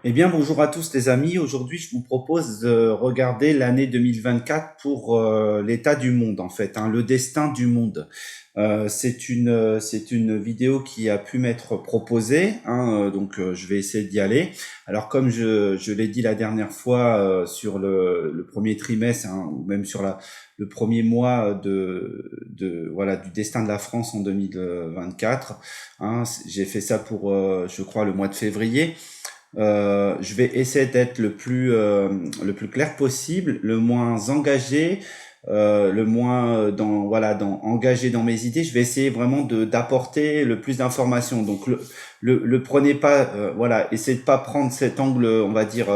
Eh bien, bonjour à tous les amis. Aujourd'hui, je vous propose de regarder l'année 2024 pour l'état du monde, en fait, hein, le destin du monde. C'est une vidéo qui a pu m'être proposée, hein, donc je vais essayer d'y aller. Alors, comme je l'ai dit la dernière fois sur le premier trimestre, hein, ou même sur le premier mois voilà, du destin de la France en 2024, hein, j'ai fait ça pour, je crois, le mois de février. Je vais essayer d'être le plus clair possible, le moins engagé, le moins engagé dans mes idées. Je vais essayer vraiment d'apporter le plus d'informations. Donc le prenez pas, voilà, essayez de pas prendre cet angle, on va dire.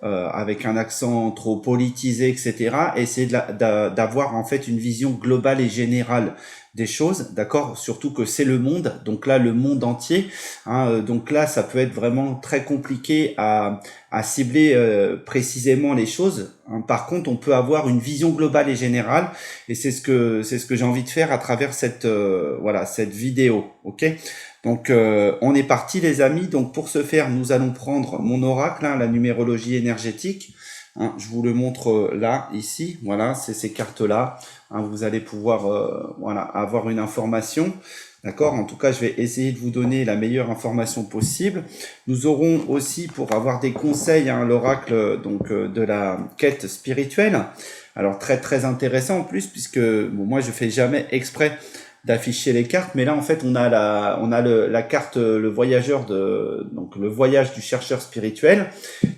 Avec un accent trop politisé, etc. Essayez d'avoir en fait une vision globale et générale des choses, d'accord? Surtout que c'est le monde, donc là le monde entier, hein, donc là ça peut être vraiment très compliqué à cibler précisément les choses, hein. Par contre, on peut avoir une vision globale et générale, et c'est ce que j'ai envie de faire à travers cette vidéo, ok? Donc on est parti les amis. Donc pour ce faire, nous allons prendre mon oracle, hein, la numérologie énergétique. Hein, je vous le montre là, ici. Voilà, c'est ces cartes-là. Hein, vous allez pouvoir voilà, avoir une information. D'accord. En tout cas, je vais essayer de vous donner la meilleure information possible. Nous aurons aussi, pour avoir des conseils, hein, l'oracle de la quête spirituelle. Alors très très intéressant en plus, puisque bon, moi je fais jamais exprès d'afficher les cartes, mais là en fait on a la carte le voyageur donc le voyage du chercheur spirituel,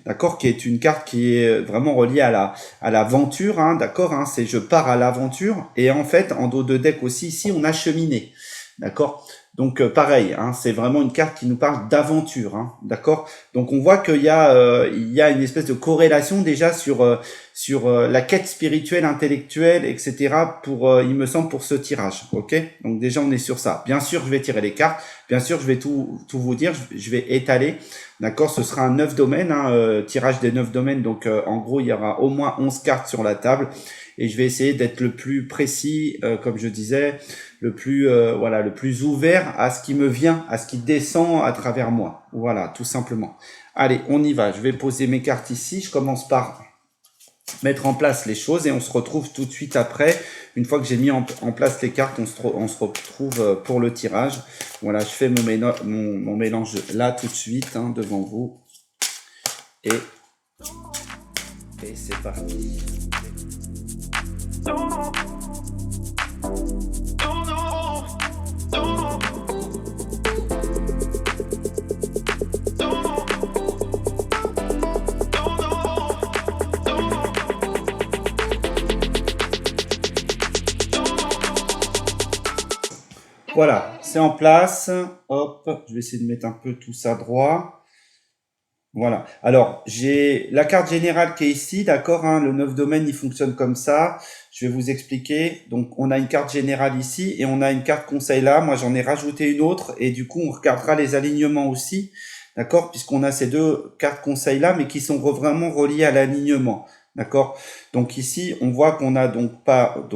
d'accord, qui est une carte qui est vraiment reliée à l'aventure, hein, d'accord, hein, c'est je pars à l'aventure, et en fait en dos de deck aussi ici on a cheminé, d'accord. Donc pareil, hein, c'est vraiment une carte qui nous parle d'aventure, hein, d'accord. Donc on voit il y a une espèce de corrélation déjà sur la quête spirituelle, intellectuelle, etc. Pour il me semble pour ce tirage, ok. Donc déjà on est sur ça. Bien sûr je vais tirer les cartes, bien sûr je vais tout vous dire, je vais étaler, d'accord. Ce sera un 9 domaines, hein, tirage des 9 domaines. Donc en gros il y aura au moins 11 cartes sur la table. Et je vais essayer d'être le plus précis, comme je disais, le plus ouvert à ce qui me vient, à ce qui descend à travers moi. Voilà, tout simplement. Allez, on y va. Je vais poser mes cartes ici. Je commence par mettre en place les choses et on se retrouve tout de suite après. Une fois que j'ai mis en place les cartes, on se retrouve pour le tirage. Voilà, je fais mon mélange là tout de suite, hein, devant vous. Et c'est parti. Voilà, c'est en place. Hop, je vais essayer de mettre un peu tout ça droit. Voilà. Alors, j'ai la carte générale qui est ici, d'accord, hein, le 9 domaines, il fonctionne comme ça. Je vais vous expliquer. Donc, on a une carte générale ici et on a une carte conseil là. Moi, j'en ai rajouté une autre et du coup, on regardera les alignements aussi, d'accord, puisqu'on a ces deux cartes conseil là, mais qui sont vraiment reliées à l'alignement, d'accord. Donc ici, on voit qu'on a donc pas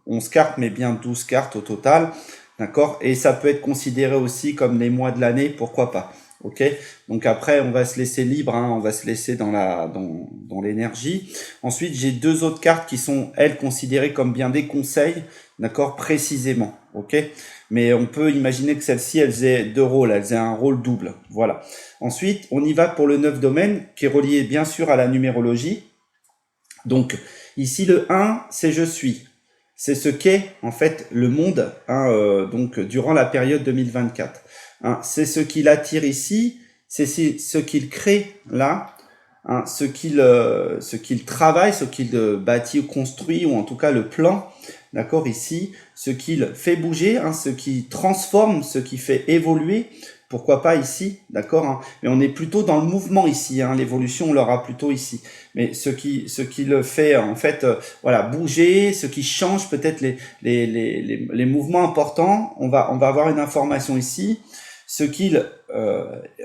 11 cartes, mais bien 12 cartes au total, d'accord. Et ça peut être considéré aussi comme les mois de l'année, pourquoi pas. Ok, donc après on va se laisser libre, hein, on va se laisser dans l'énergie. Ensuite j'ai deux autres cartes qui sont elles considérées comme bien des conseils, d'accord, précisément. Ok, mais on peut imaginer que celle-ci elles aient deux rôles, elles aient un rôle double. Voilà. Ensuite on y va pour le 9 domaine qui est relié bien sûr à la numérologie. Donc ici le 1 c'est je suis. C'est ce qu'est en fait le monde, hein, donc durant la période 2024. Hein, c'est ce qu'il attire ici, c'est ce qu'il crée là, hein, ce qu'il travaille, ce qu'il bâtit ou construit, ou en tout cas le plan, d'accord, ici, ce qu'il fait bouger, hein, ce qui transforme, ce qui fait évoluer, pourquoi pas ici, d'accord, hein, mais on est plutôt dans le mouvement ici, hein, l'évolution on l'aura plutôt ici, mais ce qui le fait en fait, voilà, bouger, ce qui change peut-être les mouvements importants, on va avoir une information ici, ce qu'il,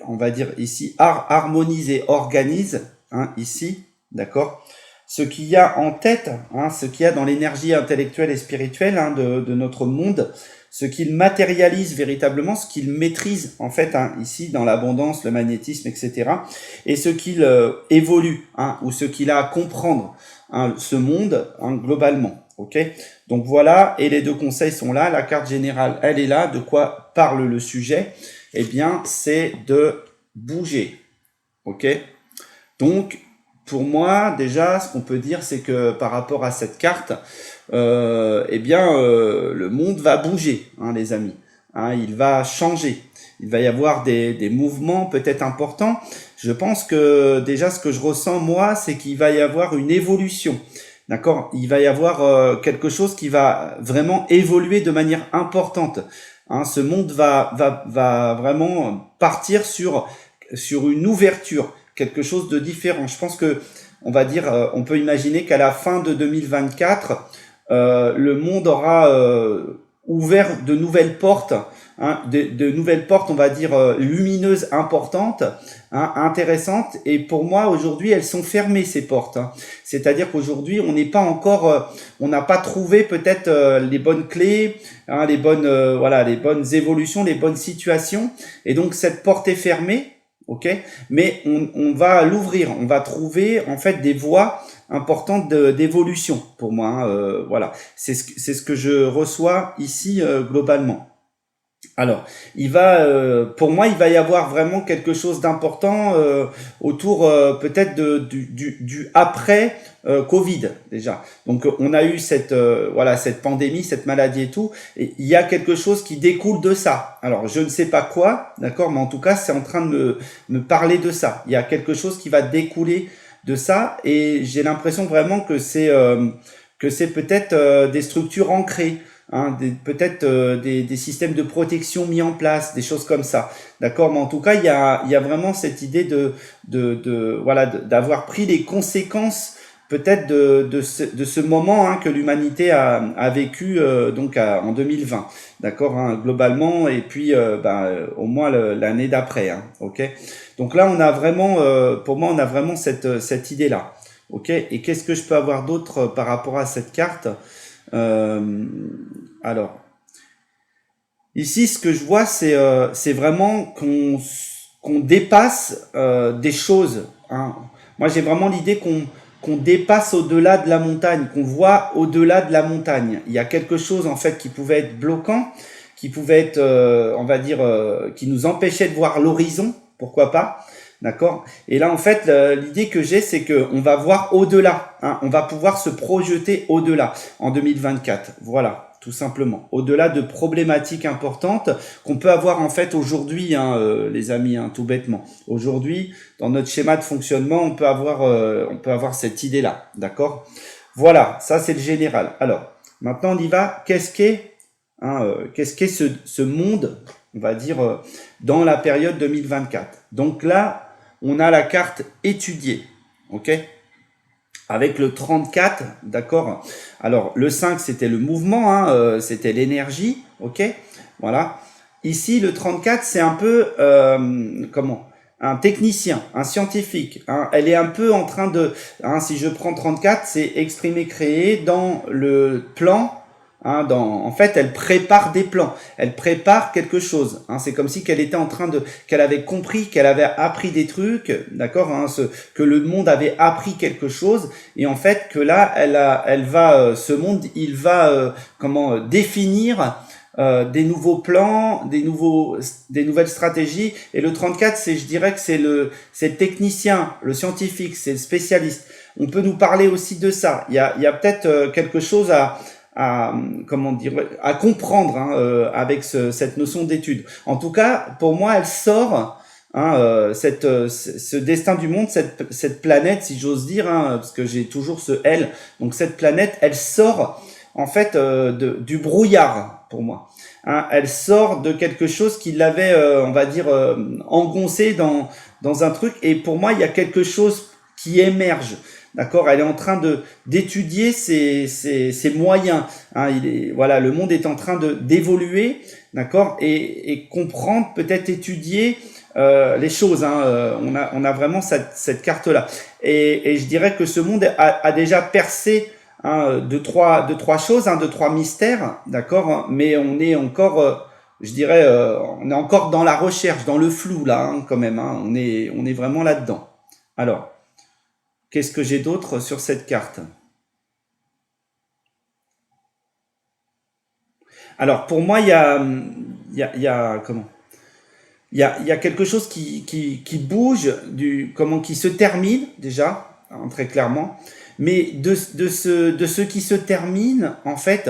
on va dire ici, harmonise et organise, hein, ici, d'accord. ce qu'il y a en tête, hein, ce qu'il y a dans l'énergie intellectuelle et spirituelle hein, de notre monde, ce qu'il matérialise véritablement, ce qu'il maîtrise en fait hein, ici dans l'abondance, le magnétisme, etc. Et ce qu'il évolue hein, ou ce qu'il a à comprendre hein, ce monde hein, globalement. Ok, donc voilà, et les deux conseils sont là. La carte générale, elle est là. De quoi parle le sujet? Eh bien, c'est de bouger. Ok, donc pour moi, déjà, ce qu'on peut dire, c'est que par rapport à cette carte, eh bien, le monde va bouger, hein, les amis. Hein, il va changer. Il va y avoir des mouvements peut-être importants. Je pense que déjà, ce que je ressens, moi, c'est qu'il va y avoir une évolution. D'accord? Il va y avoir quelque chose qui va vraiment évoluer de manière importante. Hein, ce monde va vraiment partir sur une ouverture, quelque chose de différent. Je pense que on va dire, on peut imaginer qu'à la fin de 2024, le monde aura ouvert de nouvelles portes, hein, de nouvelles portes, on va dire lumineuses, importantes, hein, intéressantes. Et pour moi, aujourd'hui, elles sont fermées ces portes. Hein. C'est-à-dire qu'aujourd'hui, on n'est pas encore, on n'a pas trouvé peut-être les bonnes clés, hein, les bonnes, voilà, les bonnes évolutions, les bonnes situations. Et donc cette porte est fermée. Ok, mais on va l'ouvrir, on va trouver en fait des voies importantes d'évolution pour moi. Hein, voilà, c'est ce que je reçois ici globalement. Alors, pour moi, il va y avoir vraiment quelque chose d'important autour peut-être du après Covid déjà. Donc, on a eu cette pandémie, cette maladie et tout. Et il y a quelque chose qui découle de ça. Alors, je ne sais pas quoi, d'accord, mais en tout cas, c'est en train de me parler de ça. Il y a quelque chose qui va découler de ça, et j'ai l'impression vraiment que c'est peut-être des structures ancrées. Hein, peut-être des systèmes de protection mis en place, des choses comme ça, d'accord. Mais en tout cas, il y a vraiment cette idée voilà, d'avoir pris les conséquences peut-être de ce moment hein, que l'humanité a vécu donc en 2020, d'accord, hein, globalement, et puis au moins l'année d'après, hein, ok. Donc là, on a vraiment, pour moi, on a vraiment cette idée-là, ok. Et qu'est-ce que je peux avoir d'autre par rapport à cette carte? Alors, ici, ce que je vois, c'est vraiment qu'on dépasse des choses. Hein. Moi, j'ai vraiment l'idée qu'on dépasse au-delà de la montagne, qu'on voit au-delà de la montagne. Il y a quelque chose en fait qui pouvait être bloquant, qui pouvait être, on va dire, qui nous empêchait de voir l'horizon. Pourquoi pas? D'accord. Et là, en fait, l'idée que j'ai, c'est que on va voir au-delà. Hein, on va pouvoir se projeter au-delà en 2024. Voilà, tout simplement. Au-delà de problématiques importantes qu'on peut avoir en fait aujourd'hui, hein, les amis, hein, tout bêtement. Aujourd'hui, dans notre schéma de fonctionnement, on peut avoir cette idée-là. D'accord. Voilà, ça c'est le général. Alors, maintenant on y va. Qu'est-ce qu'est ce monde, on va dire, dans la période 2024. Donc là, on a la carte étudiée, ok, avec le 34, d'accord. Alors le 5 c'était le mouvement, hein, c'était l'énergie, ok, voilà. Ici le 34 c'est un peu un technicien, un scientifique, hein. Elle est un peu en train de, hein, si je prends 34, c'est exprimer, créer dans le plan. Hein, en fait, elle prépare des plans, elle prépare quelque chose. Hein, c'est comme si qu'elle était en train qu'elle avait compris, qu'elle avait appris des trucs, d'accord, hein, que le monde avait appris quelque chose, et en fait que là, ce monde, il va définir des nouveaux plans, des nouvelles stratégies. Et le 34, je dirais que c'est le technicien, le scientifique, c'est le spécialiste. On peut nous parler aussi de ça. Il y a peut-être quelque chose à comprendre hein, avec cette notion d'étude. En tout cas, pour moi, elle sort hein, ce destin du monde, cette planète, si j'ose dire, hein, parce que j'ai toujours ce elle. Donc cette planète, elle sort en fait du brouillard pour moi. Hein, elle sort de quelque chose qui l'avait, on va dire, engoncé dans un truc. Et pour moi, il y a quelque chose qui émerge. D'accord, elle est en train d'étudier ses moyens. Hein, voilà, le monde est en train d'évoluer, d'accord, et comprendre, peut-être étudier les choses. Hein, on a vraiment cette carte-là. Et je dirais que ce monde a déjà percé hein, de trois choses, hein, de trois mystères, d'accord. Hein, mais on est encore, je dirais, on est encore dans la recherche, dans le flou là, hein, quand même. Hein, on est vraiment là-dedans. Alors, qu'est-ce que j'ai d'autre sur cette carte? Alors, pour moi, il y a comment? Il y a quelque chose qui bouge, qui se termine déjà, hein, très clairement, mais de ce qui se termine, en fait,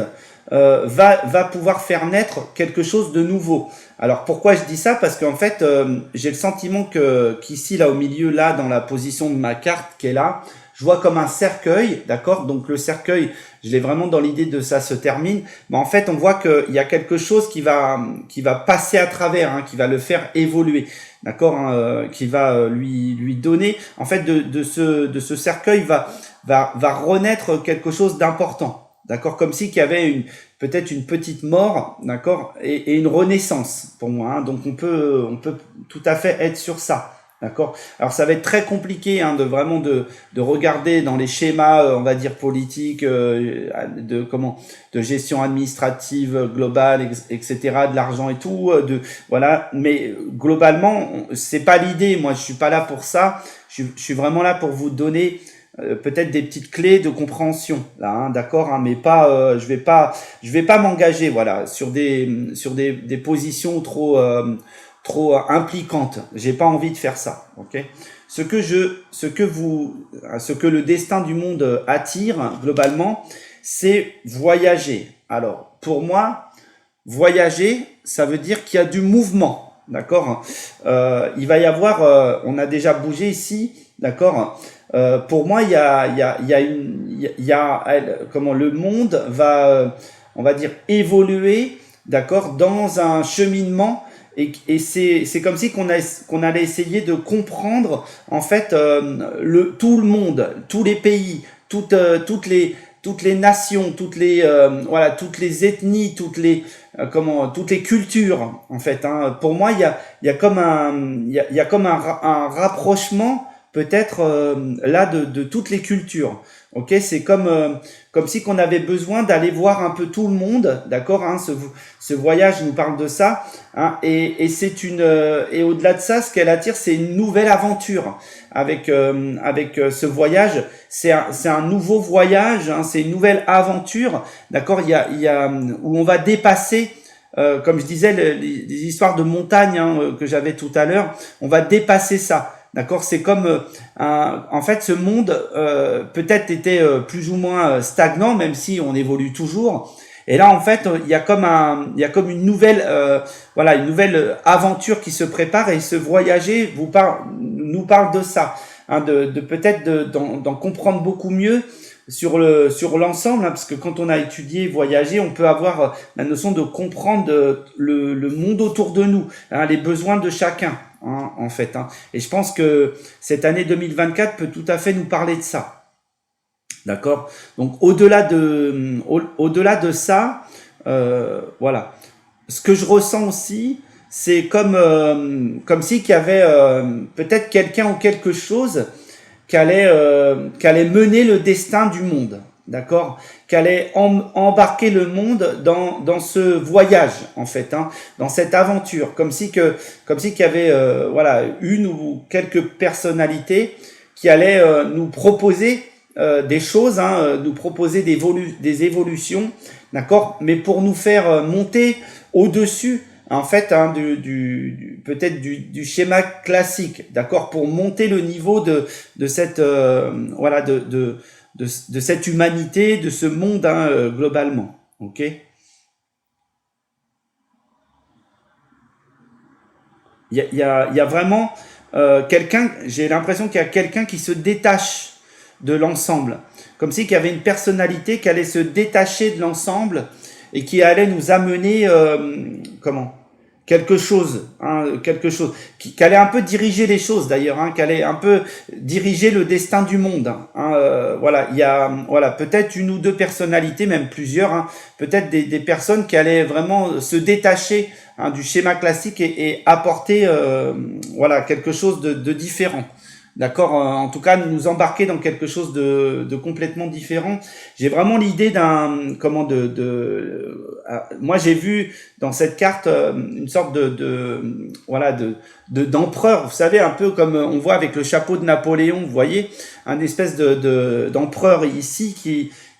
va pouvoir faire naître quelque chose de nouveau. Alors pourquoi je dis ça? Parce qu'en fait, j'ai le sentiment qu'ici, là, au milieu, là, dans la position de ma carte qui est là, je vois comme un cercueil, d'accord? Donc le cercueil, je l'ai vraiment dans l'idée de ça se termine, mais en fait, on voit qu'il y a quelque chose qui va passer à travers, hein, qui va le faire évoluer, d'accord? Hein, qui va lui donner, en fait, de ce cercueil va renaître quelque chose d'important, d'accord? Comme si qu'il y avait peut-être une petite mort, d'accord? Et une renaissance pour moi, hein. Donc on peut tout à fait être sur ça. D'accord. Alors ça va être très compliqué hein, de vraiment de regarder dans les schémas, on va dire politiques, de gestion administrative globale, etc., de l'argent et tout, voilà. Mais globalement, c'est pas l'idée. Moi, je suis pas là pour ça. Je suis vraiment là pour vous donner peut-être des petites clés de compréhension là, hein, d'accord, hein, mais pas, je vais pas m'engager, voilà, sur des positions trop impliquante. J'ai pas envie de faire ça. Ok. Ce que le destin du monde attire globalement, c'est voyager. Alors pour moi, voyager, ça veut dire qu'il y a du mouvement. D'accord. Il va y avoir. On a déjà bougé ici. D'accord. Pour moi, il y a comment le monde va, on va dire évoluer. D'accord, dans un cheminement et c'est comme si qu'on allait essayer de comprendre en fait tout le monde, tous les pays, toutes les nations, voilà, toutes les ethnies, toutes les cultures en fait. Hein. Pour moi, il y a comme il y a comme un rapprochement peut-être là de toutes les cultures. Ok, c'est comme si qu'on avait besoin d'aller voir un peu tout le monde, d'accord, hein, ce voyage nous parle de ça, hein, et c'est et au-delà de ça, ce qu'elle attire, c'est une nouvelle aventure avec ce voyage. C'est un nouveau voyage, hein, c'est une nouvelle aventure, d'accord. Il y a où on va dépasser. Comme je disais, les histoires de montagne hein, que j'avais tout à l'heure, on va dépasser ça. D'accord, c'est comme en fait ce monde peut-être était plus ou moins stagnant, même si on évolue toujours. Et là, en fait, il y a comme une nouvelle, voilà, une nouvelle aventure qui se prépare et ce voyager nous parle de ça, hein, de peut-être d'en comprendre beaucoup mieux sur l'ensemble, hein, parce que quand on a étudié voyager, on peut avoir la notion de comprendre le monde autour de nous, hein, les besoins de chacun. Hein, en fait, hein. Et je pense que cette année 2024 peut tout à fait nous parler de ça. D'accord. Donc au-delà de ça, voilà. Ce que je ressens aussi, c'est comme si qu'il y avait peut-être quelqu'un ou quelque chose qui allait mener le destin du monde, d'accord, qui allait embarquer le monde dans ce voyage en fait, hein, dans cette aventure, comme si qu'il y avait voilà une ou quelques personnalités qui allaient nous proposer des choses, hein, nous proposer des évolutions, d'accord, mais pour nous faire monter au-dessus en fait hein, peut-être du schéma classique, d'accord, pour monter le niveau de cette voilà de cette humanité, de ce monde hein, globalement. Ok. Il y a vraiment quelqu'un. J'ai l'impression qu'il y a quelqu'un qui se détache de l'ensemble, comme si qu'il y avait une personnalité qui allait se détacher de l'ensemble et qui allait nous amener comment quelque chose qui allait un peu diriger les choses d'ailleurs, qui allait un peu diriger le destin du monde. Voilà, il y a voilà peut-être une ou deux personnalités, même plusieurs, peut-être des personnes qui allaient vraiment se détacher du schéma classique et apporter voilà quelque chose de différent. D'accord, en tout cas, nous embarquer dans quelque chose de complètement différent. J'ai vraiment l'idée moi j'ai vu dans cette carte une sorte d'empereur. Vous savez, un peu comme on voit avec le chapeau de Napoléon. Vous voyez, un espèce d'empereur ici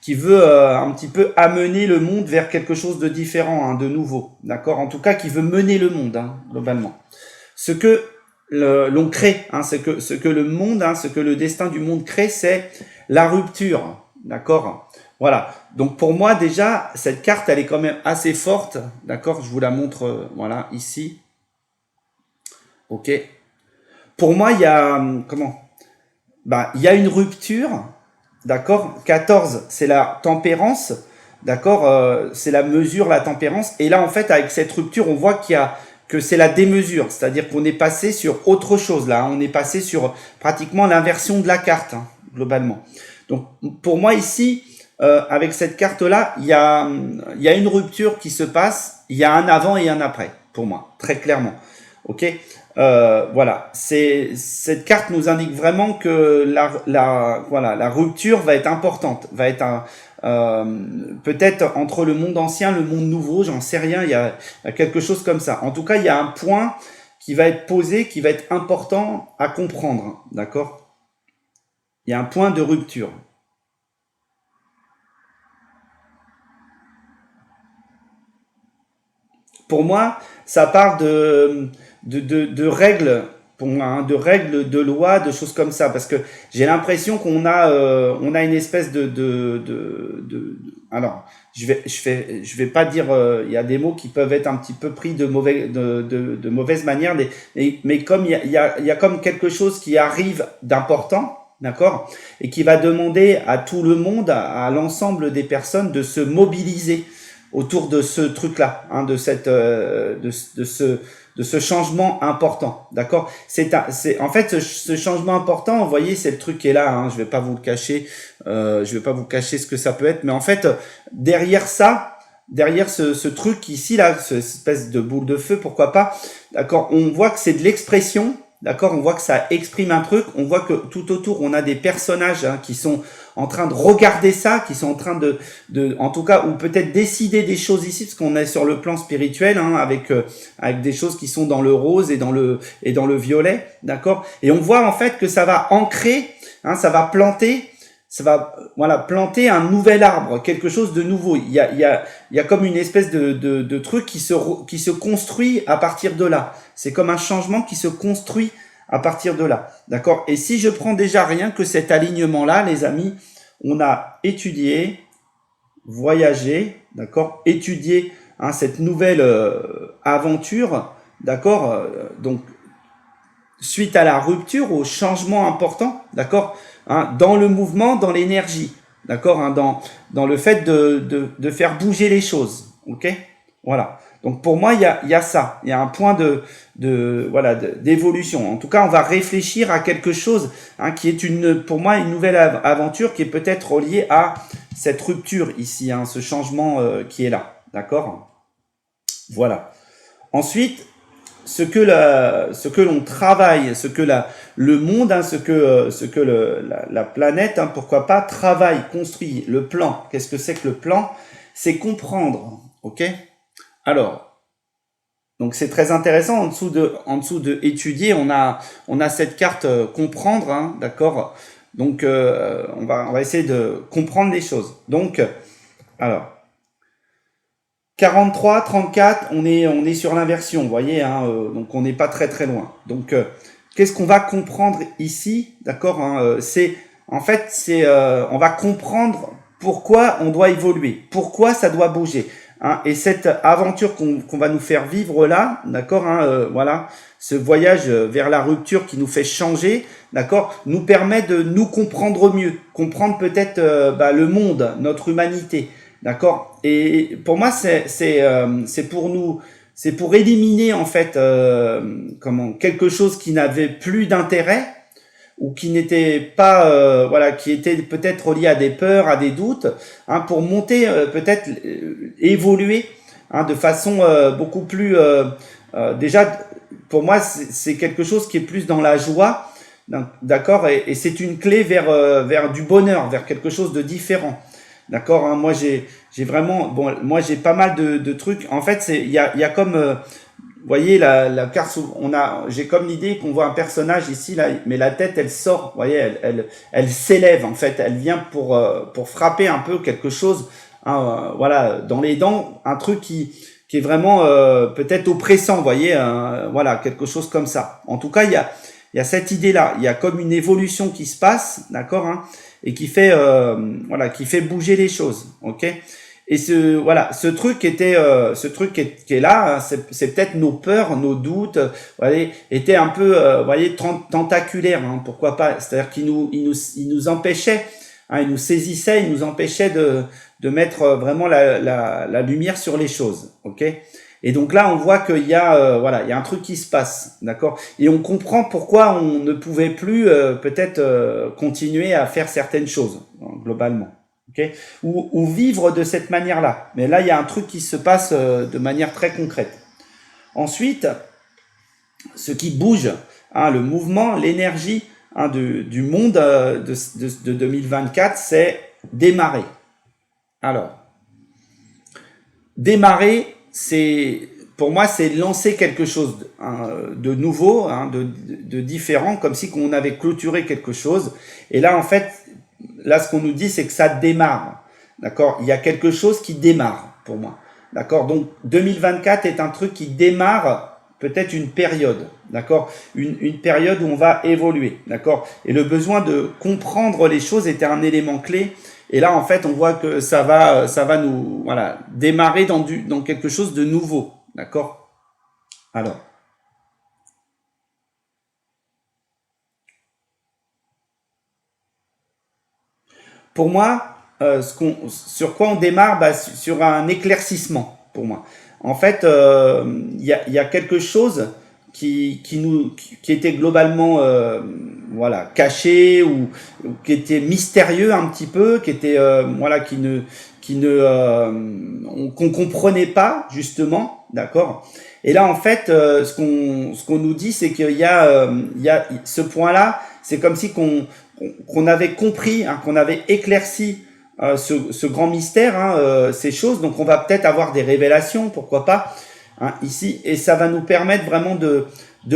qui veut un petit peu amener le monde vers quelque chose de différent, de nouveau. D'accord, en tout cas, qui veut mener le monde globalement. Ce que l'on crée, ce que le monde, ce que le destin du monde crée, c'est la rupture, d'accord. Voilà. Donc pour moi déjà, cette carte, elle est quand même assez forte, d'accord. Je vous la montre, voilà, ici. Ok. Pour moi, il y a il y a une rupture, d'accord. 14, c'est la tempérance, d'accord. C'est la mesure, la tempérance. Et là, en fait, avec cette rupture, on voit que c'est la démesure, c'est-à-dire qu'on est passé sur autre chose là, on est passé sur pratiquement l'inversion de la carte, globalement. Donc pour moi ici, avec cette carte-là, il y a une rupture qui se passe, il y a un avant et un après, pour moi, très clairement. Ok, voilà, cette carte nous indique vraiment que la rupture va être importante, va être peut-être entre le monde ancien, le monde nouveau, j'en sais rien, il y a quelque chose comme ça. En tout cas, il y a un point qui va être posé, qui va être important à comprendre, d'accord? Il y a un point de rupture. Pour moi, ça part de règles, pour moi, de règles, de lois, de choses comme ça, parce que j'ai l'impression qu'on a une espèce alors, je vais pas dire, il y a des mots qui peuvent être un petit peu pris de mauvaise manière, mais comme il y a comme quelque chose qui arrive d'important, d'accord, et qui va demander à tout le monde, à l'ensemble des personnes de se mobiliser autour de ce truc-là, de ce changement important, d'accord. C'est en fait ce changement important. Vous voyez, c'est le truc qui est là. Je vais pas vous le cacher. Je vais pas vous cacher ce que ça peut être, mais en fait derrière ça, derrière ce truc ici là, cette espèce de boule de feu, pourquoi pas, d'accord. On voit que c'est de l'expression. D'accord, on voit que ça exprime un truc, on voit que tout autour, on a des personnages qui sont en train de regarder ça, qui sont en train en tout cas, ou peut-être décider des choses ici, parce qu'on est sur le plan spirituel, avec des choses qui sont dans le rose et dans le violet, d'accord. Et on voit en fait que ça va ancrer, ça va planter un nouvel arbre, quelque chose de nouveau. Il y a comme une espèce de truc qui se construit à partir de là. C'est comme un changement qui se construit à partir de là. D'accord? Et si je prends déjà rien que cet alignement-là, les amis, on a étudié, voyagé, d'accord? Étudié cette nouvelle aventure, d'accord? Donc, suite à la rupture, au changement important, d'accord, dans le mouvement, dans l'énergie, d'accord, dans le fait de faire bouger les choses, ok, voilà. Donc pour moi, il y a ça, il y a un point d'évolution. En tout cas, on va réfléchir à quelque chose qui est pour moi une nouvelle aventure qui est peut-être reliée à cette rupture ici, ce changement qui est là, d'accord. Voilà. Ensuite, ce que l'on travaille, ce que le monde, ce que la planète, pourquoi pas, travaille, construit, le plan. Qu'est-ce que c'est que le plan? C'est comprendre, ok? Alors, donc c'est très intéressant. En dessous de étudier, on a cette carte comprendre, d'accord? Donc on va essayer de comprendre les choses. Donc, alors. 43, 34, on est sur l'inversion, vous voyez, donc on n'est pas très très loin. Donc, qu'est-ce qu'on va comprendre ici, d'accord, on va comprendre pourquoi on doit évoluer, pourquoi ça doit bouger, et cette aventure qu'on va nous faire vivre là, d'accord, voilà, ce voyage vers la rupture qui nous fait changer, d'accord, nous permet de nous comprendre mieux, comprendre peut-être le monde, notre humanité. D'accord. Et pour moi, c'est pour nous, c'est pour éliminer en fait quelque chose qui n'avait plus d'intérêt ou qui n'était pas voilà, qui était peut-être lié à des peurs, à des doutes, hein, pour monter peut-être évoluer, hein, de façon beaucoup plus déjà pour moi c'est quelque chose qui est plus dans la joie, d'accord, et c'est une clé vers du bonheur, vers quelque chose de différent. D'accord, hein, moi j'ai vraiment bon, moi j'ai pas mal de trucs. En fait, il y a comme vous voyez la carte, j'ai comme l'idée qu'on voit un personnage ici là, mais la tête elle sort, vous voyez, elle s'élève en fait, elle vient pour frapper un peu quelque chose, hein, voilà, dans les dents, un truc qui est vraiment peut-être oppressant, vous voyez, voilà, quelque chose comme ça. En tout cas, il y a cette idée là, il y a comme une évolution qui se passe, d'accord, hein, et qui fait voilà, qui fait bouger les choses, ok. Et ce truc qui est là, hein, c'est peut-être nos peurs, nos doutes, voyez, étaient un peu, voyez, tentaculaires, hein, pourquoi pas. C'est-à-dire il nous empêchait, hein, il nous saisissait, il nous empêchait de mettre vraiment la lumière sur les choses, ok. Et donc là, on voit qu'il y a, voilà, il y a un truc qui se passe, d'accord. Et on comprend pourquoi on ne pouvait plus peut-être continuer à faire certaines choses, hein, globalement. Okay, ou vivre de cette manière-là. Mais là, il y a un truc qui se passe de manière très concrète. Ensuite, ce qui bouge, hein, le mouvement, l'énergie, hein, du monde de 2024, c'est démarrer. Alors, démarrer, pour moi, c'est lancer quelque chose de nouveau, hein, de différent, comme si on avait clôturé quelque chose. Et là, en fait, là, ce qu'on nous dit, c'est que ça démarre. D'accord? Il y a quelque chose qui démarre pour moi. D'accord? Donc, 2024 est un truc qui démarre peut-être une période. D'accord? Une période où on va évoluer. D'accord? Et le besoin de comprendre les choses était un élément clé. Et là, en fait, on voit que ça va nous, voilà, démarrer dans quelque chose de nouveau. D'accord? Alors. Pour moi, sur quoi on démarre, bah, sur un éclaircissement, pour moi. En fait, il y a quelque chose qui était globalement voilà, caché ou qui était mystérieux un petit peu, qui était voilà, qu'on comprenait pas justement, d'accord. Et là, en fait, ce qu'on nous dit, c'est qu'il y a ce point-là, c'est comme si qu'on avait compris, hein, qu'on avait éclairci ce grand mystère, hein, ces choses. Donc, on va peut-être avoir des révélations, pourquoi pas, hein, ici, et ça va nous permettre vraiment de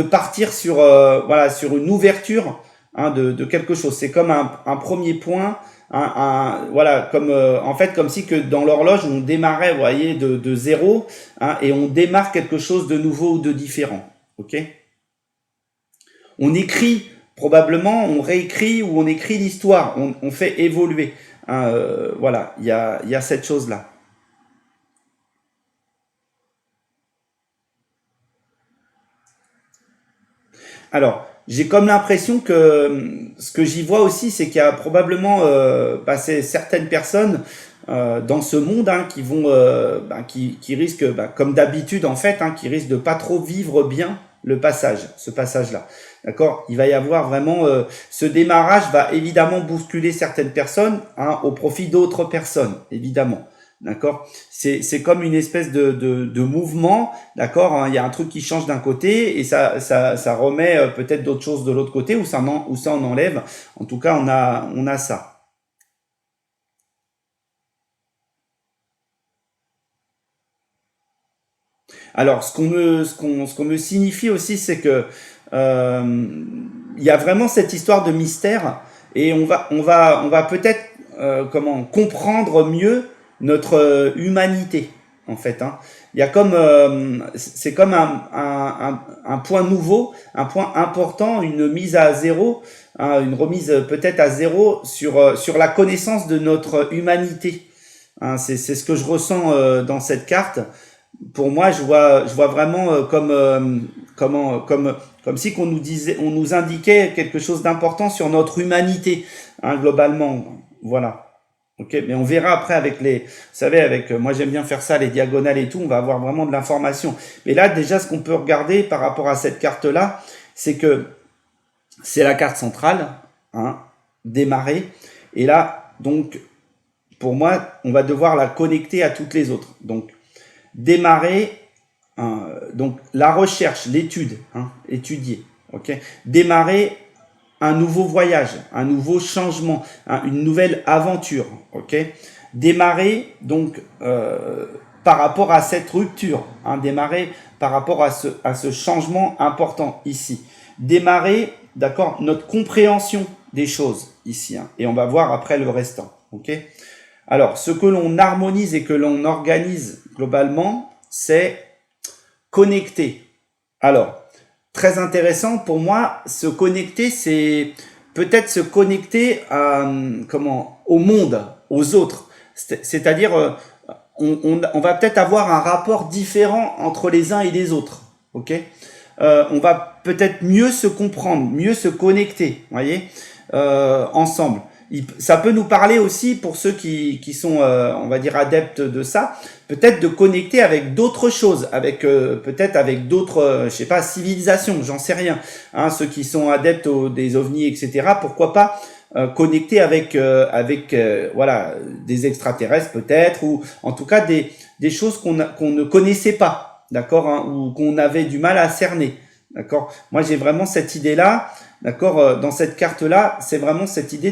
partir sur voilà, sur une ouverture, hein, de quelque chose. C'est comme un premier point. Voilà, comme en fait, comme si que dans l'horloge on démarrait, vous voyez, de zéro, hein, et on démarre quelque chose de nouveau ou de différent. Ok. On écrit probablement, on réécrit ou on écrit l'histoire, on fait évoluer, hein, voilà, il y a cette chose là. Alors, j'ai comme l'impression que ce que j'y vois aussi, c'est qu'il y a probablement passé certaines personnes dans ce monde, hein, qui vont, qui risquent, comme d'habitude en fait, hein, qui risquent de pas trop vivre bien ce passage-là. D'accord? Il va y avoir vraiment ce démarrage va évidemment bousculer certaines personnes, hein, au profit d'autres personnes, évidemment. D'accord? C'est comme une espèce de mouvement, d'accord, hein, il y a un truc qui change d'un côté et ça remet peut-être d'autres choses de l'autre côté ou ça en enlève. En tout cas, on a ça. Alors, ce qu'on me signifie aussi, c'est que euh, il y a vraiment cette histoire de mystère et on va peut-être comment comprendre mieux notre humanité en fait. Hein. Il y a comme c'est comme un point nouveau, un point important, une mise à zéro, hein, une remise peut-être à zéro sur la connaissance de notre humanité. Hein, c'est ce que je ressens dans cette carte. Pour moi, je vois vraiment comme si qu'on nous disait, on nous indiquait quelque chose d'important sur notre humanité, hein, globalement. Voilà. Ok, mais on verra après avec les, vous savez, avec, moi j'aime bien faire ça, les diagonales et tout, on va avoir vraiment de l'information. Mais là, déjà, ce qu'on peut regarder par rapport à cette carte-là, c'est que c'est la carte centrale, hein, démarrer. Et là, donc, pour moi, on va devoir la connecter à toutes les autres. Donc, démarrer, donc la recherche, l'étude, hein, étudier. Ok, démarrer un nouveau voyage, un nouveau changement, hein, une nouvelle aventure. Ok, démarrer donc par rapport à cette rupture, hein, démarrer par rapport à ce changement important ici. Démarrer, d'accord, notre compréhension des choses ici, hein, et on va voir après le restant. Ok. Alors, ce que l'on harmonise et que l'on organise globalement, c'est connecter. Alors, très intéressant pour moi, se connecter, c'est peut-être se connecter à, comment, au monde, aux autres. C'est-à-dire, on va peut-être avoir un rapport différent entre les uns et les autres. Ok, on va peut-être mieux se comprendre, mieux se connecter, voyez, ensemble. Ça peut nous parler aussi pour ceux qui sont, on va dire, adeptes de ça, peut-être de connecter avec d'autres choses, avec peut-être avec d'autres, je sais pas, civilisations, j'en sais rien. Hein, ceux qui sont adeptes des ovnis, etc. Pourquoi pas connecter avec voilà, des extraterrestres peut-être, ou en tout cas des choses qu'on ne connaissait pas, d'accord, hein, ou qu'on avait du mal à cerner. D'accord. Moi, j'ai vraiment cette idée-là, d'accord. Dans cette carte-là, c'est vraiment cette idée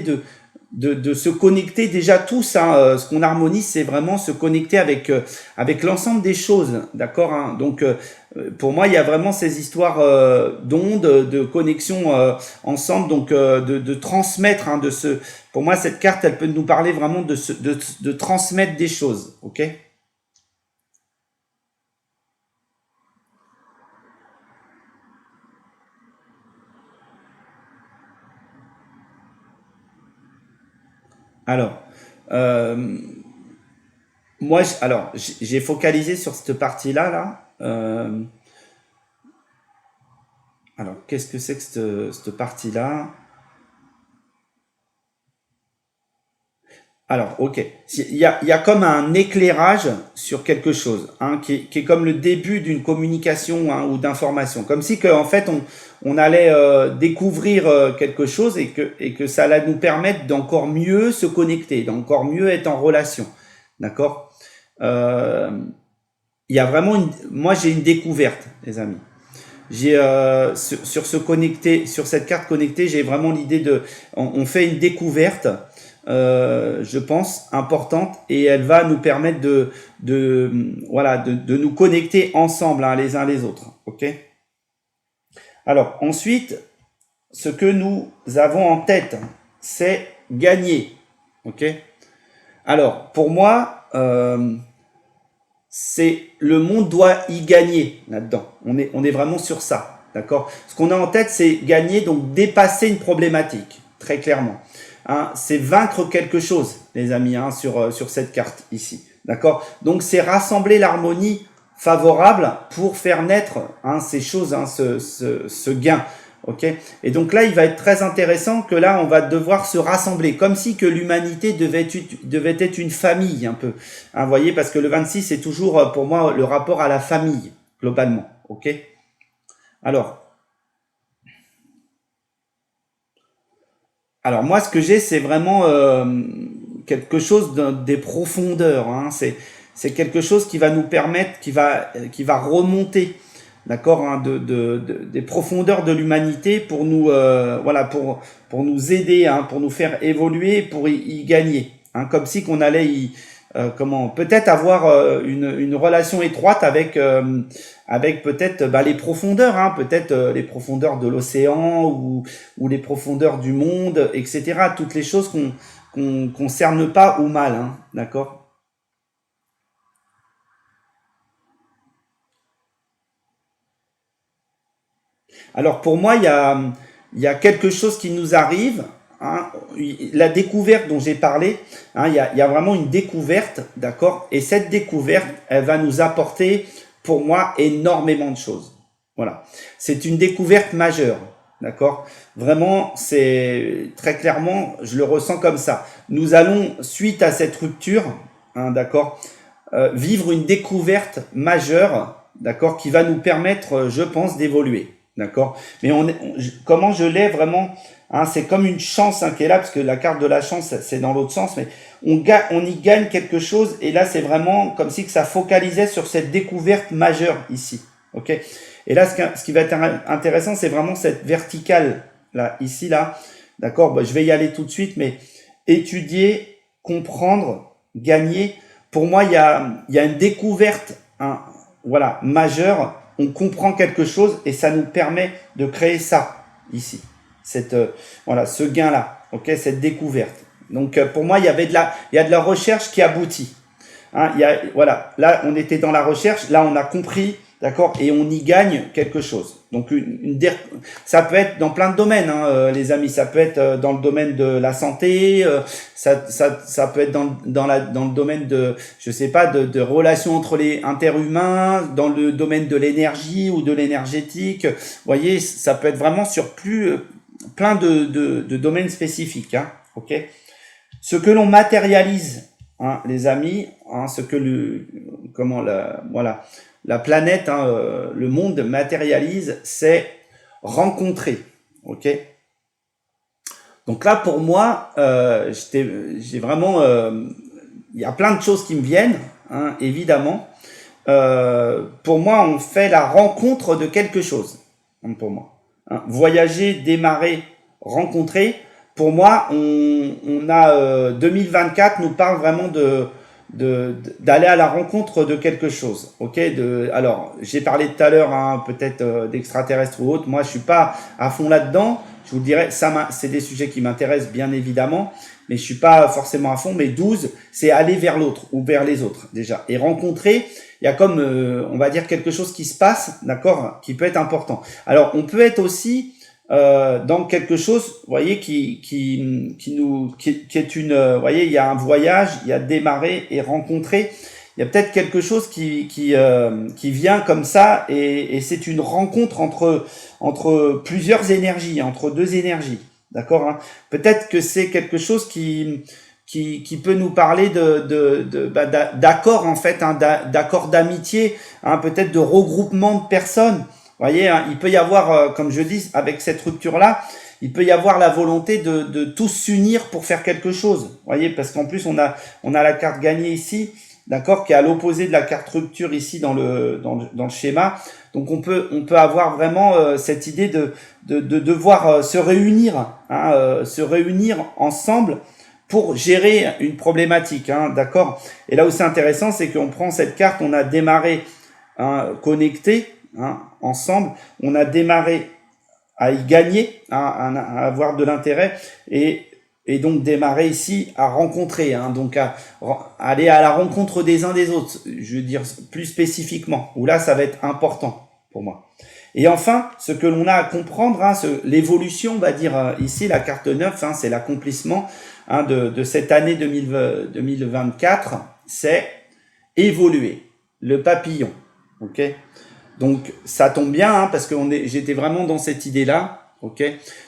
de se connecter déjà tous. Hein, ce qu'on harmonise, c'est vraiment se connecter avec l'ensemble des choses, d'accord. Hein. Donc, pour moi, il y a vraiment ces histoires d'ondes, de connexion ensemble, donc de transmettre. Hein, pour moi, cette carte, elle peut nous parler vraiment de transmettre des choses, ok. Alors, euh, moi, alors, j'ai focalisé sur cette partie-là, là. Alors, qu'est-ce que c'est que cette partie-là? Alors, ok. Il y a comme un éclairage sur quelque chose, hein, qui est comme le début d'une communication, hein, ou d'information. Comme si que, en fait, on allait découvrir quelque chose et que ça allait nous permettre d'encore mieux se connecter, d'encore mieux être en relation. D'accord. Euh, il y a vraiment moi, j'ai une découverte, les amis. J'ai sur ce connecté, sur cette carte connectée, j'ai vraiment l'idée on fait une découverte, je pense importante, et elle va nous permettre voilà, de nous connecter ensemble, hein, les uns les autres. Ok. Alors ensuite, ce que nous avons en tête, c'est gagner. Ok. Alors pour moi, c'est le monde doit y gagner là-dedans. On est vraiment sur ça, d'accord. Ce qu'on a en tête, c'est gagner, donc dépasser une problématique, très clairement. Hein, c'est vaincre quelque chose, les amis, hein, sur cette carte ici, d'accord. Donc c'est rassembler l'harmonie favorable pour faire naître, hein, ces choses, hein, ce gain. Ok. Et donc là, il va être très intéressant que là, on va devoir se rassembler, comme si que l'humanité devait être une famille un peu. Hein, vous voyez, parce que le 26, c'est toujours pour moi le rapport à la famille, globalement. Ok. Alors, alors moi, ce que j'ai, c'est vraiment quelque chose des profondeurs. Hein. C'est quelque chose qui va nous permettre, qui va remonter, d'accord, hein, des profondeurs de l'humanité pour nous, voilà, pour nous aider, hein, pour nous faire évoluer, pour y gagner. Hein, comme si qu'on allait comment, peut-être avoir une relation étroite avec peut-être bah, les profondeurs, hein, peut-être les profondeurs de l'océan ou les profondeurs du monde, etc. Toutes les choses qu'on cerne pas ou mal, hein, d'accord. Alors pour moi, il y a quelque chose qui nous arrive. Hein, la découverte dont j'ai parlé, hein, il y a vraiment une découverte, d'accord. Et cette découverte, elle va nous apporter, pour moi, énormément de choses. Voilà, c'est une découverte majeure. D'accord? Vraiment, c'est très clairement, je le ressens comme ça. Nous allons, suite à cette rupture, hein, d'accord, vivre une découverte majeure, d'accord, qui va nous permettre, je pense, d'évoluer, d'accord. Mais comment je l'ai vraiment, hein, c'est comme une chance, hein, qui est là, parce que la carte de la chance, c'est dans l'autre sens, mais on y gagne quelque chose, et là, c'est vraiment comme si que ça focalisait sur cette découverte majeure ici, ok. Et là, ce qui va être intéressant, c'est vraiment cette verticale là, ici là, d'accord. Bah, je vais y aller tout de suite, mais étudier, comprendre, gagner. Pour moi, il y a une découverte, hein, voilà, majeure. On comprend quelque chose et ça nous permet de créer ça ici, cette voilà, ce gain-là, ok, cette découverte. Donc pour moi, il y a de la recherche qui aboutit. Hein, voilà, là, on était dans la recherche, là, on a compris, d'accord, et on y gagne quelque chose. Donc, ça peut être dans plein de domaines, hein, les amis. Ça peut être dans le domaine de la santé, ça peut être dans le domaine de, je sais pas, de relations entre les interhumains, dans le domaine de l'énergie ou de l'énergétique. Vous voyez, ça peut être vraiment sur plein de domaines spécifiques, hein, ok. Ce que l'on matérialise, hein, les amis, hein, ce que voilà, la planète, hein, le monde matérialise, c'est rencontrer, ok. Donc là, pour moi, j'ai vraiment, il y a plein de choses qui me viennent, hein, évidemment. Pour moi, on fait la rencontre de quelque chose, hein, pour moi. Hein, voyager, démarrer, rencontrer. Pour moi, on a 2024 nous parle vraiment d'aller à la rencontre de quelque chose. Ok. Alors, j'ai parlé tout à l'heure, hein, peut-être d'extraterrestres ou autre. Moi, je suis pas à fond là-dedans. Je vous dirais, c'est des sujets qui m'intéressent bien évidemment, mais je suis pas forcément à fond. Mais 12, c'est aller vers l'autre ou vers les autres déjà et rencontrer. Il y a comme, on va dire, quelque chose qui se passe, d'accord, qui peut être important. Alors, on peut être aussi dans quelque chose, vous voyez, qui est une, vous voyez, il y a un voyage, il y a démarrer et rencontrer. Il y a peut-être quelque chose qui vient comme ça et c'est une rencontre entre plusieurs énergies, entre deux énergies, d'accord, hein. Peut-être que c'est quelque chose qui peut nous parler d'accords en fait, hein, d'accords d'amitié, hein, peut-être de regroupement de personnes. Vous voyez, hein, il peut y avoir, comme je dis, avec cette rupture-là, il peut y avoir la volonté de tous s'unir pour faire quelque chose. Vous voyez, parce qu'en plus, on a la carte gagnée ici, d'accord, qui est à l'opposé de la carte rupture ici dans le schéma. Donc, on peut avoir vraiment cette idée de devoir se réunir, hein, se réunir ensemble pour gérer une problématique, hein, d'accord. Et là où c'est intéressant, c'est qu'on prend cette carte, on a démarré, hein, connecté, hein, ensemble, on a démarré à y gagner, hein, à avoir de l'intérêt et donc démarrer ici à rencontrer, hein, donc à aller à la rencontre des uns des autres, je veux dire plus spécifiquement, où là ça va être important pour moi. Et enfin, ce que l'on a à comprendre, hein, l'évolution, on va dire ici, la carte 9, hein, c'est l'accomplissement, hein, de cette année 2024, c'est évoluer, le papillon, ok. Donc ça tombe bien, hein, parce que j'étais vraiment dans cette idée-là, ok.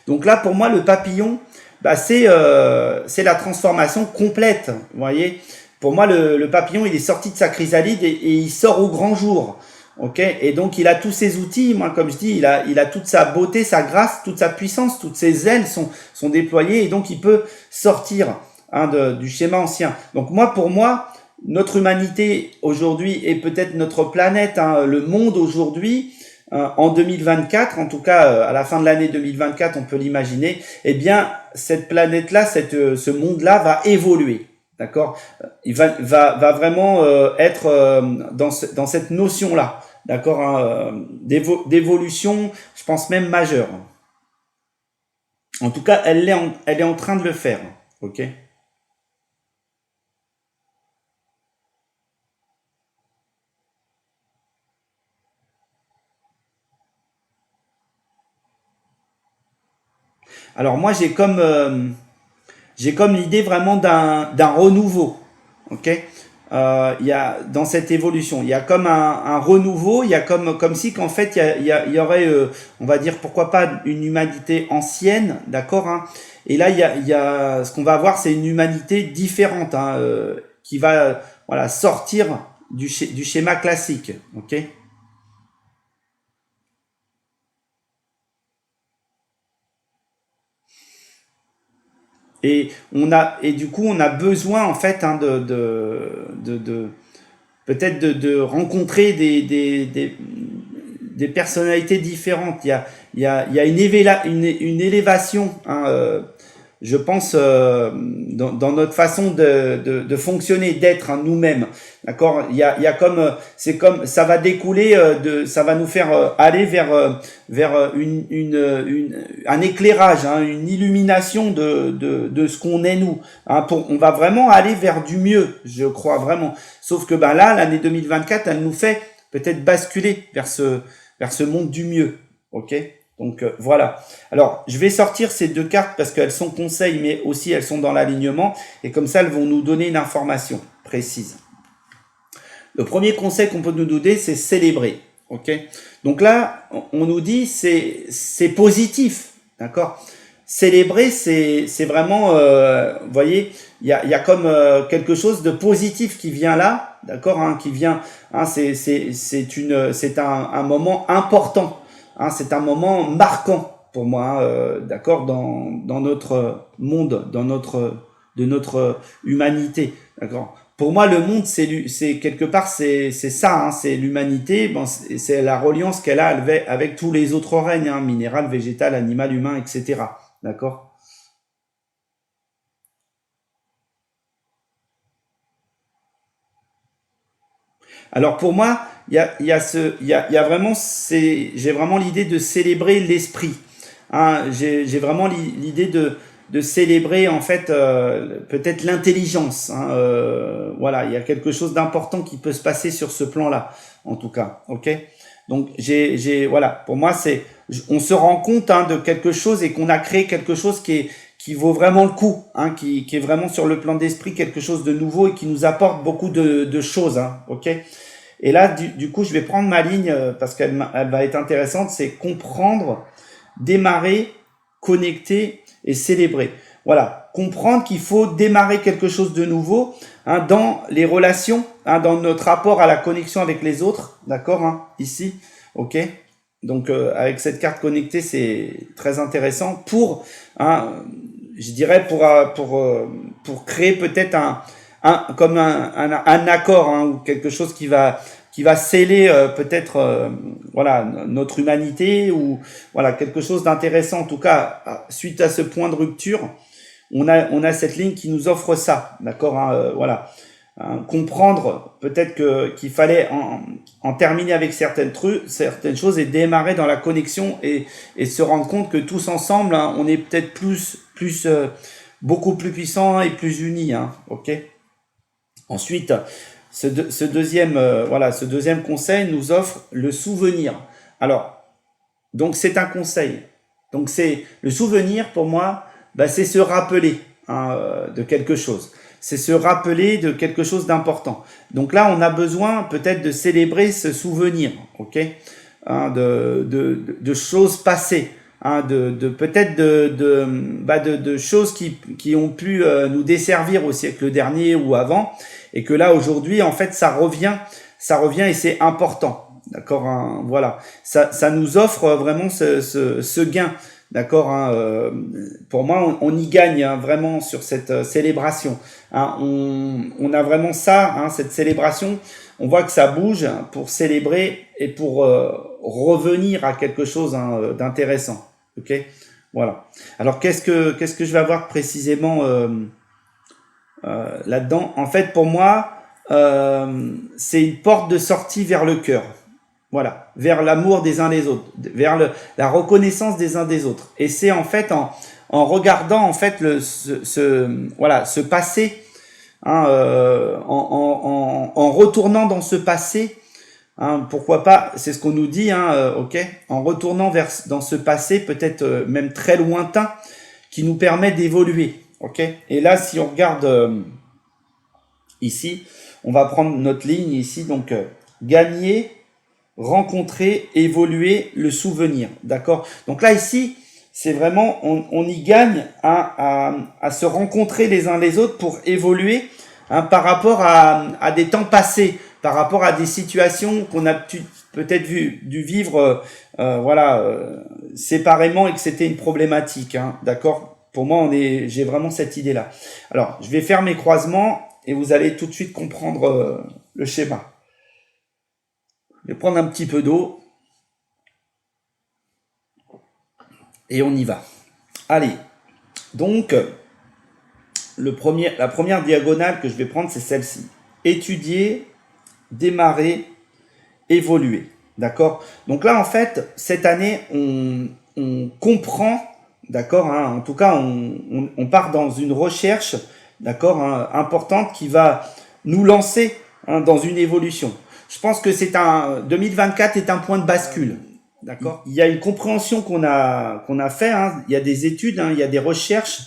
Donc là, pour moi, le papillon, bah, c'est la transformation complète, vous voyez. Pour moi, le papillon, il est sorti de sa chrysalide et il sort au grand jour, ok. Et donc il a tous ses outils, moi comme je dis, il a toute sa beauté, sa grâce, toute sa puissance, toutes ses ailes sont déployées et donc il peut sortir, hein, du schéma ancien. Donc pour moi, notre humanité aujourd'hui et peut-être notre planète, hein, le monde aujourd'hui, en 2024, en tout cas à la fin de l'année 2024, on peut l'imaginer, eh bien cette planète-là, ce monde-là va évoluer, d'accord. Il va vraiment être dans cette notion-là, d'accord, hein, d'évolution, je pense même majeure. En tout cas, elle est en train de le faire, ok. Alors moi, j'ai comme l'idée vraiment d'un renouveau, ok. il y a dans cette évolution, il y a comme un renouveau, il y a comme si qu'en fait il y aurait, on va dire pourquoi pas une humanité ancienne, d'accord, hein, et là il y a ce qu'on va avoir, c'est une humanité différente, hein, qui va voilà sortir du schéma classique, ok. Et du coup on a besoin en fait, hein, de peut-être de rencontrer des personnalités différentes. Il y a une élévation, hein, je pense, dans notre façon de fonctionner, d'être, hein, nous-mêmes. D'accord. Il y a comme, c'est comme, ça va découler ça va nous faire aller vers un éclairage, hein, une illumination de ce qu'on est nous. Hein, on va vraiment aller vers du mieux, je crois vraiment. Sauf que ben là, l'année 2024, elle nous fait peut-être basculer vers ce monde du mieux. Ok. Donc voilà. Alors, je vais sortir ces deux cartes parce qu'elles sont conseils, mais aussi elles sont dans l'alignement. Et comme ça, elles vont nous donner une information précise. Le premier conseil qu'on peut nous donner, c'est célébrer. Ok. Donc là, on nous dit c'est positif, d'accord. Célébrer, c'est vraiment, vous voyez, il y a comme quelque chose de positif qui vient là, d'accord, hein, qui vient, hein, c'est un moment important, hein, c'est un moment marquant pour moi, hein, d'accord, dans notre monde, de notre humanité, d'accord. Pour moi, le monde, c'est quelque part, c'est ça, hein, c'est l'humanité. Bon, c'est la reliance qu'elle a avec tous les autres règnes, hein, minéral, végétal, animal, humain, etc. D'accord. Alors pour moi, il y a vraiment, j'ai vraiment l'idée de célébrer l'esprit. Hein, j'ai vraiment l'idée de célébrer en fait peut-être l'intelligence. Hein, voilà, il y a quelque chose d'important qui peut se passer sur ce plan-là, en tout cas. Ok. Donc voilà, pour moi on se rend compte, hein, de quelque chose et qu'on a créé quelque chose qui vaut vraiment le coup, hein, qui est vraiment sur le plan d'esprit quelque chose de nouveau et qui nous apporte beaucoup de choses, hein, ok. Et là, du coup, je vais prendre ma ligne parce elle va être intéressante, c'est comprendre, démarrer, connecter et célébrer. Voilà, comprendre qu'il faut démarrer quelque chose de nouveau, hein, dans les relations, hein, dans notre rapport à la connexion avec les autres, d'accord, hein, ici, ok. Donc avec cette carte connectée, c'est très intéressant pour, hein, je dirais pour créer peut-être comme un accord, hein, ou quelque chose qui va sceller peut-être voilà notre humanité, ou voilà quelque chose d'intéressant. En tout cas, suite à ce point de rupture, on a cette ligne qui nous offre ça, d'accord, hein, voilà. Comprendre peut-être qu'il fallait en terminer avec certaines choses et démarrer dans la connexion, et se rendre compte que tous ensemble, hein, on est peut-être plus beaucoup plus puissants et plus unis, hein, ok. Ensuite, ce deuxième conseil nous offre le souvenir. Alors, donc c'est un conseil. Donc c'est le souvenir pour moi, bah, c'est se rappeler, hein, de quelque chose. C'est se rappeler de quelque chose d'important. Donc là, on a besoin peut-être de célébrer ce souvenir, ok, hein, de choses passées, hein, peut-être de choses qui ont pu nous desservir au siècle dernier ou avant, et que là aujourd'hui, en fait, ça revient et c'est important. D'accord, hein, voilà. Ça nous offre vraiment ce gain. D'accord, hein, pour moi, on y gagne, hein, vraiment sur cette célébration. Hein, on a vraiment ça, hein, cette célébration. On voit que ça bouge pour célébrer et pour revenir à quelque chose, hein, d'intéressant. Ok, voilà. Alors qu'est-ce que je vais avoir précisément là-dedans? En fait, pour moi, c'est une porte de sortie vers le cœur. Voilà, vers l'amour des uns des autres, vers la reconnaissance des uns des autres. Et c'est en fait en regardant en fait ce passé, hein, en retournant dans ce passé, hein, pourquoi pas, c'est ce qu'on nous dit, hein, ok, en retournant dans ce passé peut-être même très lointain, qui nous permet d'évoluer, ok. Et là, si on regarde ici, on va prendre notre ligne ici, donc gagner, rencontrer, évoluer, le souvenir. D'accord? Donc là, ici, c'est vraiment, on y gagne à se rencontrer les uns les autres pour évoluer par rapport à des temps passés, par rapport à des situations qu'on a peut-être dû vivre séparément et que c'était une problématique. D'accord? Pour moi, j'ai vraiment cette idée-là. Alors, je vais faire mes croisements et vous allez tout de suite comprendre le schéma. Je vais prendre un petit peu d'eau. Et on y va. Allez, donc, la première diagonale que je vais prendre, c'est celle-ci. Étudier, démarrer, évoluer. D'accord? Donc là, en fait, cette année, on comprend, d'accord, en tout cas, on part dans une recherche, d'accord, importante qui va nous lancer dans une évolution. Je pense que 2024 est un point de bascule. D'accord. Il y a une compréhension qu'on a fait. Il y a des études, il y a des recherches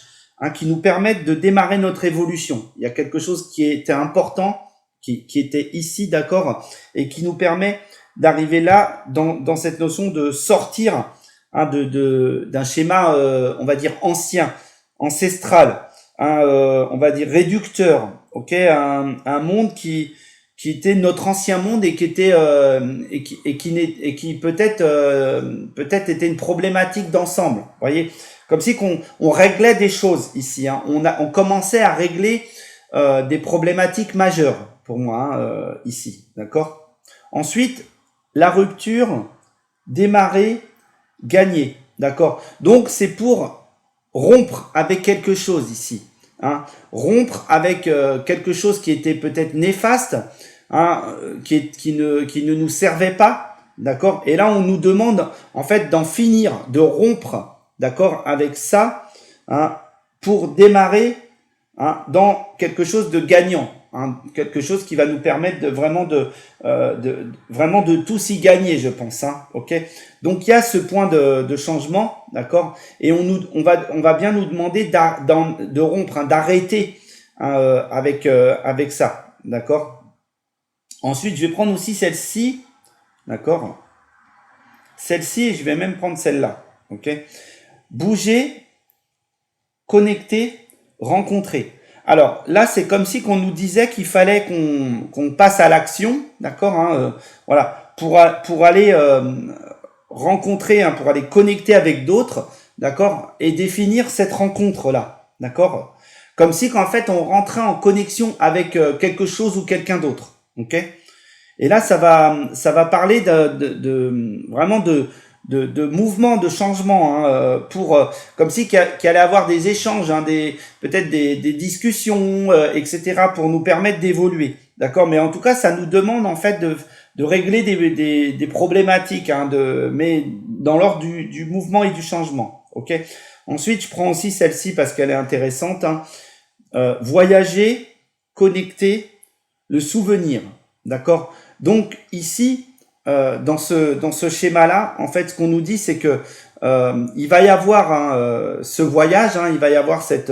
qui nous permettent de démarrer notre évolution. Il y a quelque chose qui était important, qui était ici, d'accord, et qui nous permet d'arriver là dans cette notion de sortir d'un schéma, on va dire ancien, ancestral, on va dire réducteur, ok, un monde qui était notre ancien monde et qui était et qui peut-être était une problématique d'ensemble. Vous voyez, comme si on réglait des choses ici. On commençait à régler des problématiques majeures pour moi ici, d'accord. Ensuite, la rupture, démarrer, gagner, d'accord. Donc c'est pour rompre avec quelque chose ici. Rompre avec quelque chose qui était peut-être néfaste, qui ne nous servait pas, d'accord. Et là, on nous demande en fait d'en finir, de rompre, d'accord, avec ça, pour démarrer dans quelque chose de gagnant, quelque chose qui va nous permettre de vraiment de tous y gagner, je pense, ok. Donc il y a ce point de changement, d'accord, et on va bien nous demander de rompre, d'arrêter avec ça, d'accord. Ensuite, je vais prendre aussi celle-ci, d'accord, celle-ci, et je vais même prendre celle-là, ok. Bouger, connecter, rencontrer. Alors là, c'est comme si qu'on nous disait qu'il fallait qu'on passe à l'action, d'accord, voilà, pour aller rencontrer, pour aller connecter avec d'autres, d'accord, et définir cette rencontre-là, d'accord, comme si qu'en fait on rentrait en connexion avec quelque chose ou quelqu'un d'autre, ok. Et là, ça va parler vraiment de mouvement, de changement, pour comme si qu'il allait avoir des échanges, peut-être des discussions, etc. pour nous permettre d'évoluer, d'accord. Mais en tout cas, ça nous demande en fait de régler des problématiques, mais dans l'ordre du mouvement et du changement, ok. Ensuite, je prends aussi celle-ci parce qu'elle est intéressante. Voyager, connecter, le souvenir, d'accord. Donc ici, dans ce schéma-là, en fait, ce qu'on nous dit, c'est que il va y avoir ce voyage, il va y avoir cette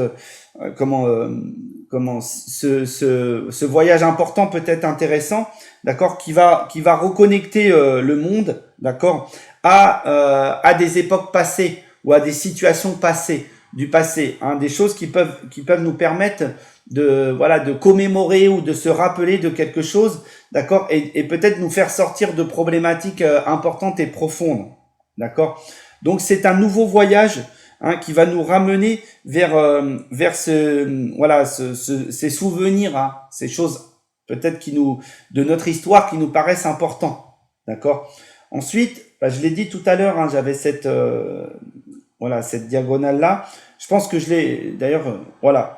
ce voyage important, peut-être intéressant, d'accord, qui va reconnecter le monde, d'accord, à des époques passées ou à des situations passées, du passé, des choses qui peuvent nous permettre de commémorer ou de se rappeler de quelque chose, d'accord, et peut-être nous faire sortir de problématiques importantes et profondes, d'accord. Donc c'est un nouveau voyage qui va nous ramener vers ces souvenirs, ces choses peut-être de notre histoire qui nous paraissent importants, d'accord. Ensuite, je l'ai dit tout à l'heure, j'avais cette diagonale là. Je pense que je l'ai d'ailleurs,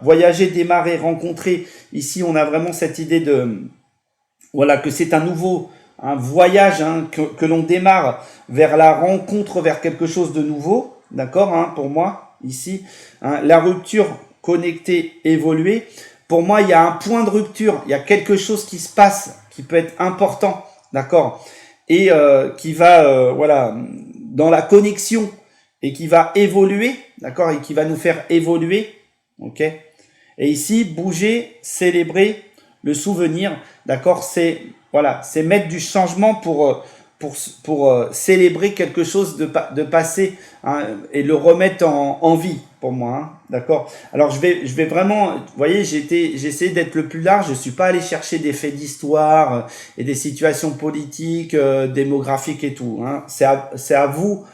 voyager, démarrer, rencontrer. Ici, on a vraiment cette idée que c'est un nouveau voyage que l'on démarre vers la rencontre, vers quelque chose de nouveau, d'accord, pour moi ici, la rupture, connecter, évoluer. Pour moi, il y a un point de rupture, il y a quelque chose qui se passe, qui peut être important, d'accord, et qui va dans la connexion et qui va évoluer, d'accord, et qui va nous faire évoluer, ok. Et ici, bouger, célébrer le souvenir, d'accord, c'est voilà, c'est mettre du changement pour célébrer quelque chose de passé, hein, et le remettre en vie pour moi, hein, d'accord. Alors je vais vraiment, vous voyez, j'ai essayé d'être le plus large. Je suis pas allé chercher des faits d'histoire et des situations politiques, démographiques et tout, hein. C'est à vous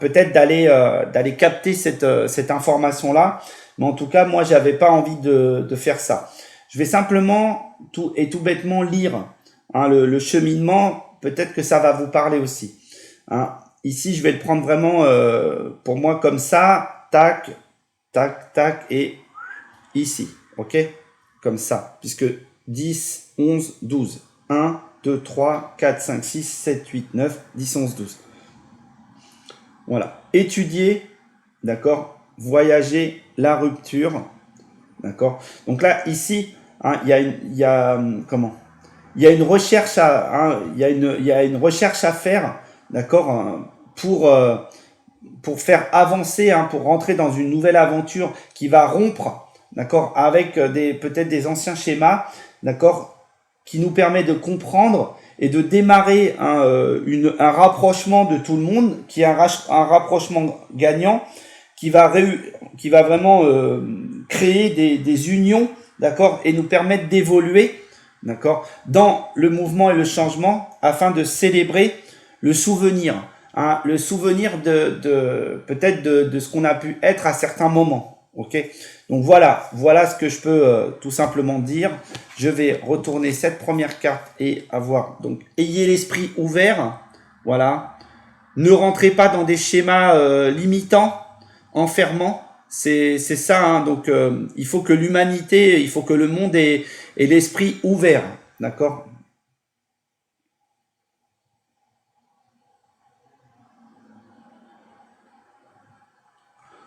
peut-être d'aller capter cette information là. Mais en tout cas, moi, j'avais pas envie de faire ça. Je vais simplement tout bêtement lire, hein, le cheminement. Peut-être que ça va vous parler aussi, hein. Ici, je vais le prendre vraiment pour moi comme ça, tac, tac, tac, et ici, ok, comme ça, puisque 10, 11, 12, 1, 2, 3, 4, 5, 6, 7, 8, 9, 10, 11, 12. Voilà, étudier, d'accord, voyager, la rupture, d'accord. Donc là, ici, hein, comment, il y a une recherche il y a une recherche à faire, d'accord, hein, pour faire avancer, hein, pour rentrer dans une nouvelle aventure qui va rompre, d'accord, avec peut-être des anciens schémas, d'accord, qui nous permet de comprendre et de démarrer un rapprochement de tout le monde, qui est un rapprochement gagnant, qui va vraiment créer des unions, d'accord, et nous permettre d'évoluer, d'accord, dans le mouvement et le changement, afin de célébrer le souvenir, hein, le souvenir peut-être de ce qu'on a pu être à certains moments, ok. Donc voilà ce que je peux tout simplement dire. Je vais retourner cette première carte et avoir, donc, ayez l'esprit ouvert, voilà. Ne rentrez pas dans des schémas limitants, enfermants. C'est ça, hein. Donc il faut que l'humanité, il faut que le monde ait l'esprit ouvert, d'accord.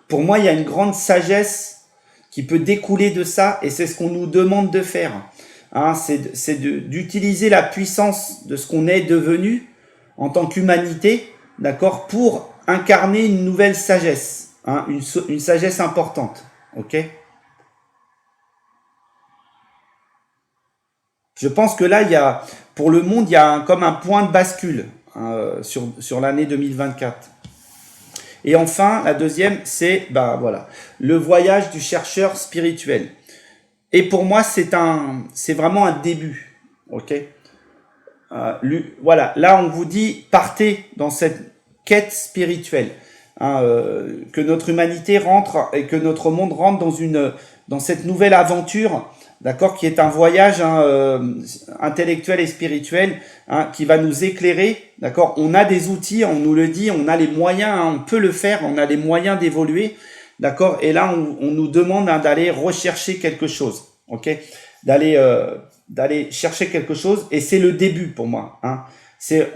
Pour moi, il y a une grande sagesse qui peut découler de ça, et c'est ce qu'on nous demande de faire, hein. C'est d'utiliser la puissance de ce qu'on est devenu en tant qu'humanité, d'accord, pour incarner une nouvelle sagesse, hein, une sagesse importante, ok. Je pense que là, pour le monde, il y a comme un point de bascule, hein, sur l'année 2024. Et enfin, la deuxième, c'est bah voilà, le voyage du chercheur spirituel. Et pour moi, c'est vraiment un début, ok. Voilà, là on vous dit partez dans cette quête spirituelle, hein, que notre humanité rentre et que notre monde rentre dans cette nouvelle aventure, d'accord, qui est un voyage, hein, intellectuel et spirituel, hein, qui va nous éclairer, d'accord. On a des outils, on nous le dit, on a les moyens, hein, on peut le faire, on a les moyens d'évoluer, d'accord. Et là, on nous demande, hein, d'aller rechercher quelque chose, ok, d'aller chercher quelque chose, et c'est le début pour moi, hein.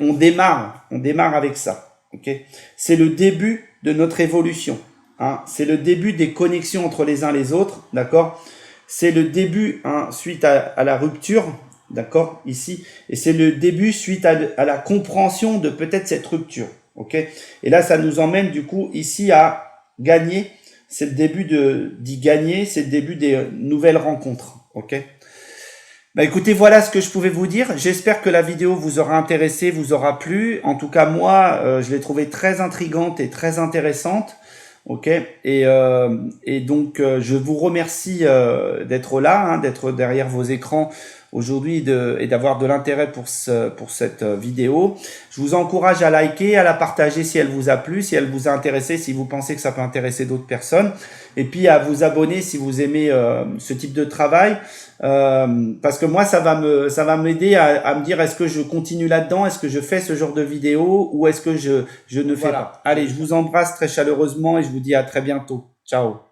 On démarre avec ça, ok. C'est le début de notre évolution, hein. C'est le début des connexions entre les uns les autres, d'accord. C'est le début, hein, suite à la rupture, d'accord, ici, et c'est le début suite à la compréhension de peut-être cette rupture, ok. Et là, ça nous emmène du coup ici à gagner. C'est le début d'y gagner, c'est le début des nouvelles rencontres, ok. Bah écoutez, voilà ce que je pouvais vous dire. J'espère que la vidéo vous aura intéressé, vous aura plu. En tout cas, moi, je l'ai trouvée très intrigante et très intéressante. Ok, et donc je vous remercie d'être là, hein, d'être derrière vos écrans aujourd'hui et d'avoir de l'intérêt pour cette vidéo. Je vous encourage à liker, à la partager si elle vous a plu, si elle vous a intéressé, si vous pensez que ça peut intéresser d'autres personnes, et puis à vous abonner si vous aimez ce type de travail, parce que moi ça va m'aider à me dire, est-ce que je continue là-dedans, est-ce que je fais ce genre de vidéo, ou est-ce que je ne fais pas. Allez, je vous embrasse très chaleureusement et je vous dis à très bientôt. Ciao.